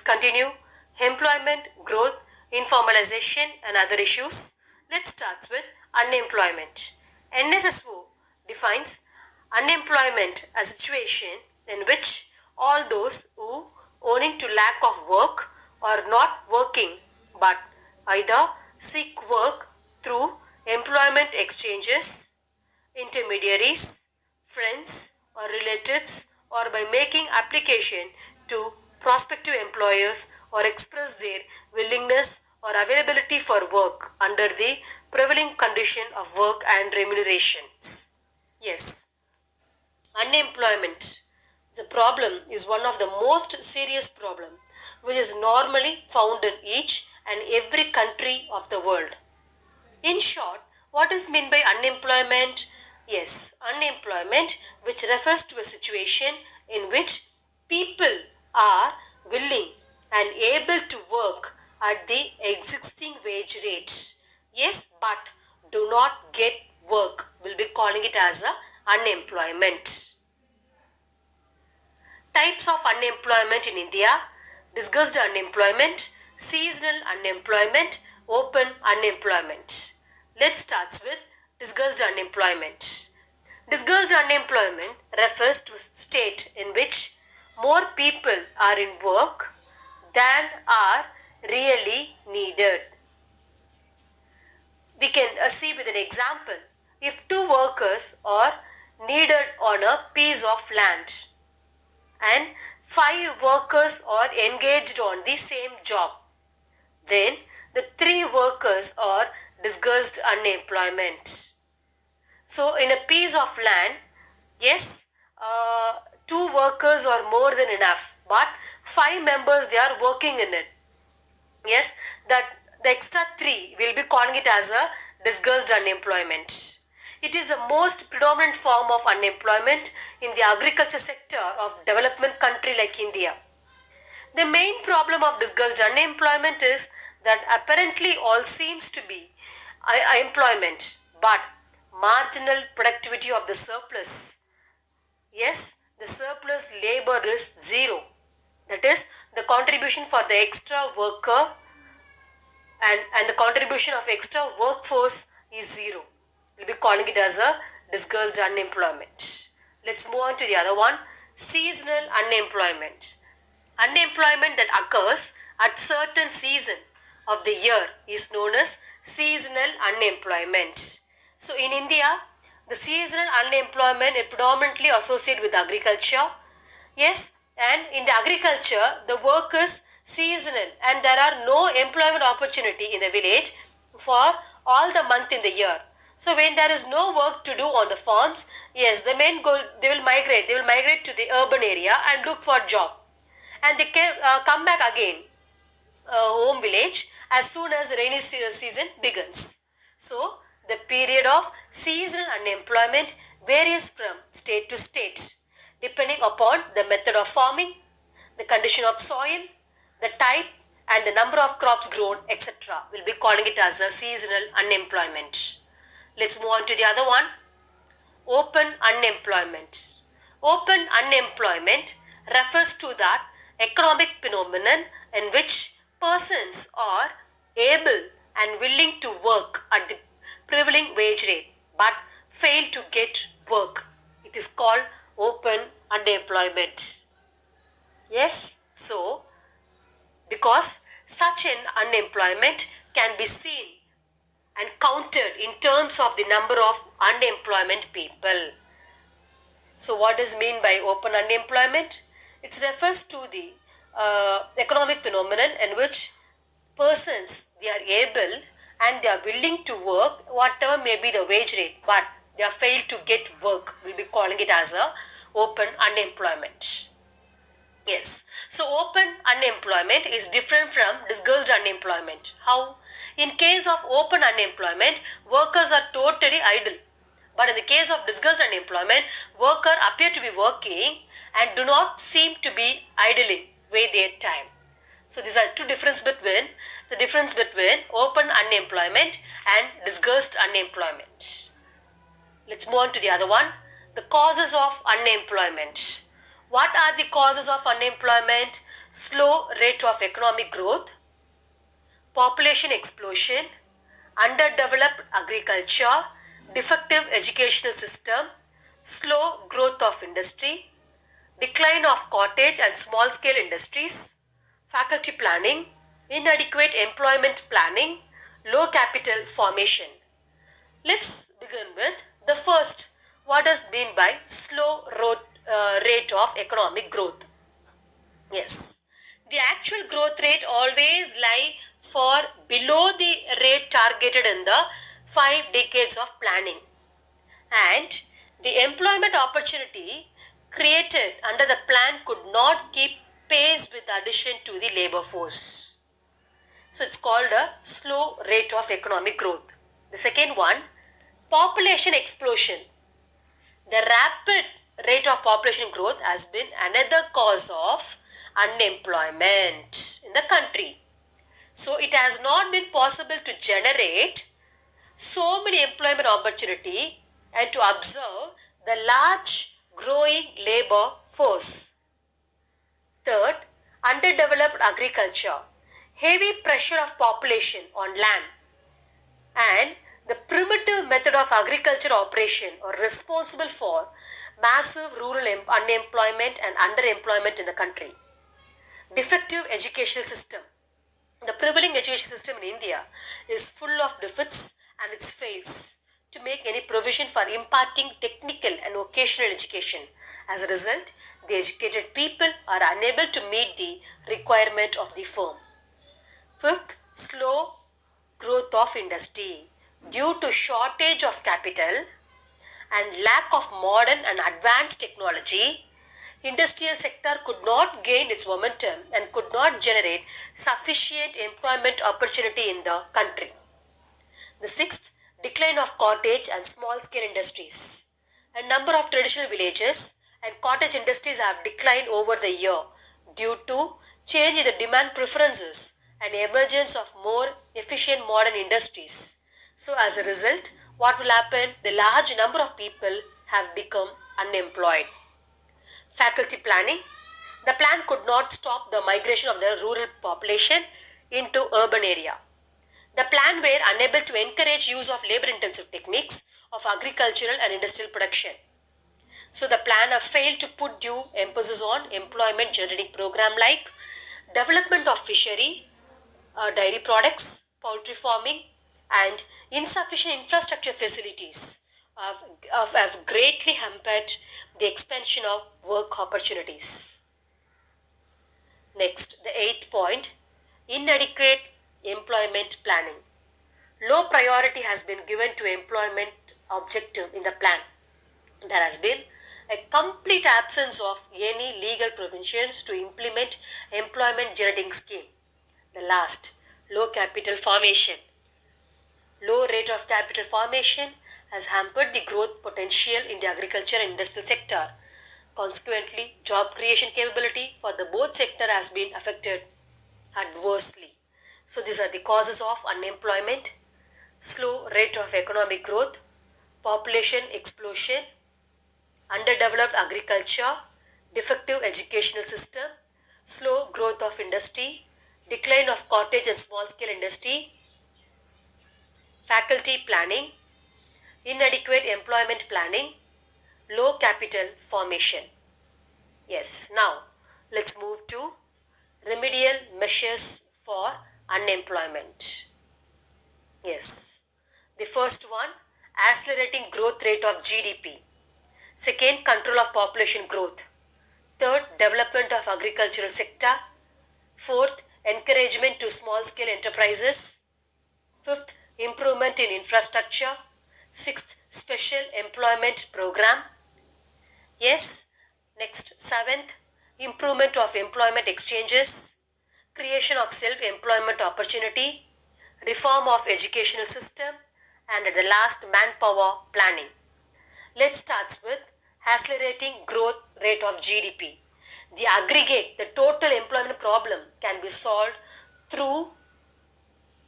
continue. Employment, growth, informalization and other issues. Let's start with unemployment. NSSO defines unemployment as a situation in which all those who, owing to lack of work, are not working but either seek work through employment exchanges, intermediaries, friends or relatives, or by making application to prospective employers or express their willingness or availability for work under the prevailing condition of work and remunerations. Yes, unemployment. The problem is one of the most serious problems which is normally found in each and every country of the world. In short, what is meant by unemployment? Yes, unemployment which refers to a situation in which people are willing and able to work at the existing wage rate. Yes, but do not get work. We'll be calling it as a unemployment. Types of unemployment in India: disguised unemployment, seasonal unemployment, open unemployment. Let's start with disguised unemployment. Disguised unemployment refers to a state in which more people are in work than are really needed. We can see with an example. If two workers are needed on a piece of land and 5 workers are engaged on the same job, then the 3 workers are disguised unemployment. So in a piece of land, yes, 2 workers are more than enough, but 5 members they are working in it. Yes, that the extra 3 will be calling it as a disguised unemployment. It is the most predominant form of unemployment in the agriculture sector of development country like India. The main problem of disguised unemployment is that apparently all seems to be employment, but marginal productivity of the surplus. Yes, the surplus labor is zero. That is, the contribution for the extra worker and the contribution of extra workforce is zero. We'll be calling it as a disguised unemployment. Let's move on to the other one, seasonal unemployment. Unemployment that occurs at certain season of the year is known as seasonal unemployment. So in India, the seasonal unemployment is predominantly associated with agriculture. Yes, and in the agriculture, the work is seasonal and there are no employment opportunity in the village for all the month in the year. So when there is no work to do on the farms, yes, the men they will migrate to the urban area and look for job. And they can come back again home village as soon as the rainy season begins. So the period of seasonal unemployment varies from state to state depending upon the method of farming, the condition of soil, the type and the number of crops grown, etc. We'll be calling it as a seasonal unemployment. Let's move on to the other one, open unemployment. Open unemployment refers to that economic phenomenon in which persons are able and willing to work at the prevailing wage rate but fail to get work. It is called open unemployment. Yes, so because such an unemployment can be seen and counted in terms of the number of unemployment people. So what is mean by open unemployment? It refers to the economic phenomenon in which persons they are able and they are willing to work whatever may be the wage rate but they have failed to get work. We'll be calling it as a open unemployment. Yes, so open unemployment is different from disguised unemployment. How? In case of open unemployment, workers are totally idle. But in the case of disguised unemployment, workers appear to be working and do not seem to be idling away their time. So these are two differences between open unemployment and disguised unemployment. Let's move on to the other one, the causes of unemployment. What are the causes of unemployment? slow rate of economic growth, population explosion, underdeveloped agriculture, defective educational system, slow growth of industry, decline of cottage and small scale industries, faculty planning, inadequate employment planning, low capital formation. Let's begin with the first. What does mean by slow rate of economic growth? Yes, the actual growth rate always lie for below the rate targeted in the 5 decades of planning, and the employment opportunity created under the plan could not keep pace with the addition to the labor force. So it's called a slow rate of economic growth. The second one, population explosion. The rapid rate of population growth has been another cause of unemployment in the country. So it has not been possible to generate so many employment opportunity and to observe the large growing labor force. Third, underdeveloped agriculture. Heavy pressure of population on land and the primitive method of agriculture operation are responsible for massive rural unemployment and underemployment in the country. Defective educational system. The prevailing education system in India is full of defects and it fails to make any provision for imparting technical and vocational education. As a result, the educated people are unable to meet the requirement of the firm. Fifth, slow growth of industry. Due to shortage of capital and lack of modern and advanced technology, industrial sector could not gain its momentum and could not generate sufficient employment opportunity in the country. The sixth, decline of cottage and small scale industries. A number of traditional villages and cottage industries have declined over the year due to change in the demand preferences and emergence of more efficient modern industries. So as a result, what will happen? The large number of people have become unemployed. Faculty planning. The plan could not stop the migration of the rural population into urban area. The plan were unable to encourage use of labor intensive techniques of agricultural and industrial production. So the plan have failed to put due emphasis on employment generating program like development of fishery, dairy products, poultry farming, and insufficient infrastructure facilities have greatly hampered the expansion of work opportunities. Next, the eighth point, inadequate employment planning. Low priority has been given to employment objective in the plan. There has been a complete absence of any legal provisions to implement employment generating scheme. The last, low capital formation. Low rate of capital formation has hampered the growth potential in the agriculture and industrial sector. Consequently, job creation capability for the both sector has been affected adversely. So these are the causes of unemployment, slow rate of economic growth, population explosion, underdeveloped agriculture, defective educational system, slow growth of industry, decline of cottage and small scale industry, faculty planning, inadequate employment planning, low capital formation. Yes, now let's move to remedial measures for unemployment. Yes, the first one, accelerating growth rate of GDP. Second, control of population growth. Third, development of agricultural sector. Fourth, encouragement to small scale enterprises. Fifth, improvement in infrastructure. Sixth, special employment program. Yes, next, seventh, improvement of employment exchanges, creation of self-employment opportunity, reform of educational system, and at the last, manpower planning. Let's start with accelerating growth rate of GDP. The aggregate, the total employment problem can be solved through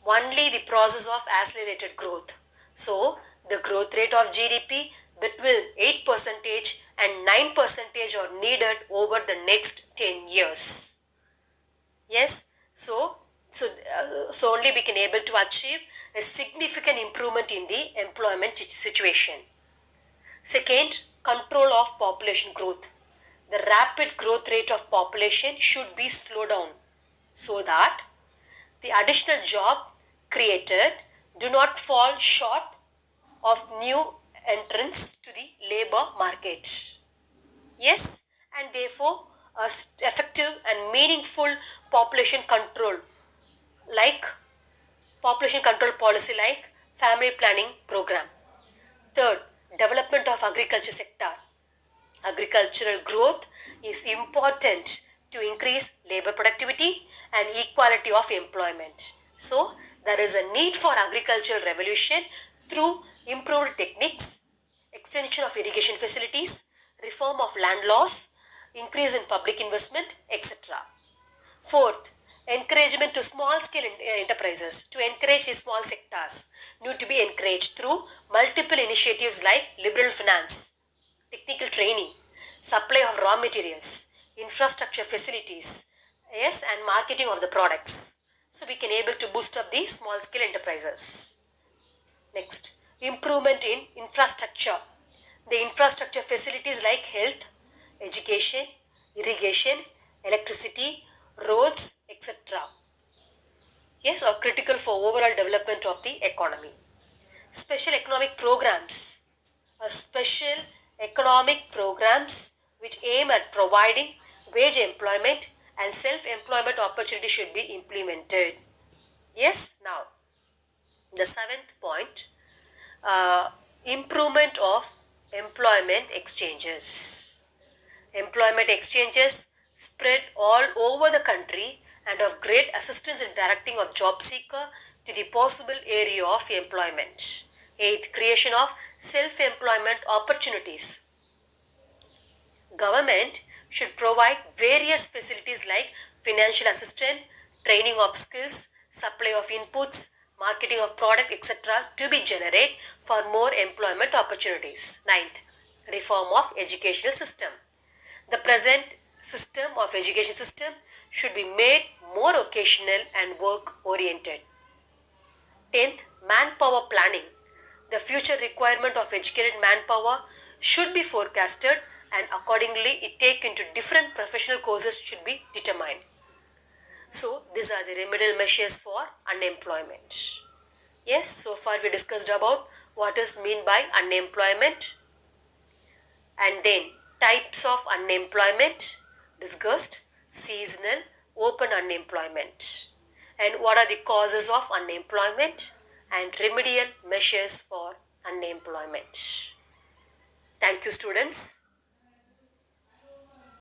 only the process of accelerated growth. So, the growth rate of GDP between 8% and 9% are needed over the next 10 years. Yes, so only we can able to achieve a significant improvement in the employment situation. Second, control of population growth. The rapid growth rate of population should be slowed down so that the additional job created do not fall short of new entrants to the labor market. Yes, and therefore a effective and meaningful population control like population control policy like family planning program. Third, development of agriculture sector. Agricultural growth is important to increase labor productivity and equality of employment. So, there is a need for agricultural revolution through improved techniques, extension of irrigation facilities, reform of land laws, increase in public investment, etc. Fourth, encouragement to small scale enterprises. To encourage these small sectors need to be encouraged through multiple initiatives like liberal finance, technical training, supply of raw materials, infrastructure facilities, yes, and marketing of the products. So we can able to boost up the small scale enterprises. Next, improvement in infrastructure. The infrastructure facilities like health, education, irrigation, electricity, roads, etc. Yes, are critical for overall development of the economy. Special economic programs. Special economic programs which aim at providing wage employment and self-employment opportunity should be implemented. Yes, now the seventh point, improvement of employment exchanges. Employment exchanges spread all over the country and of great assistance in directing of job seeker to the possible area of employment. Eighth, creation of self-employment opportunities. Government should provide various facilities like financial assistance, training of skills, supply of inputs, marketing of product, etc. to be generated for more employment opportunities. Ninth, reform of educational system. The present system of education system should be made more occasional and work oriented. 10th, manpower planning. The future requirement of educated manpower should be forecasted and accordingly it take into different professional courses should be determined. So these are the remedial measures for unemployment. Yes, so far we discussed about what is meant by unemployment and then types of unemployment discussed, seasonal, open unemployment, and what are the causes of unemployment and remedial measures for unemployment. Thank you, students.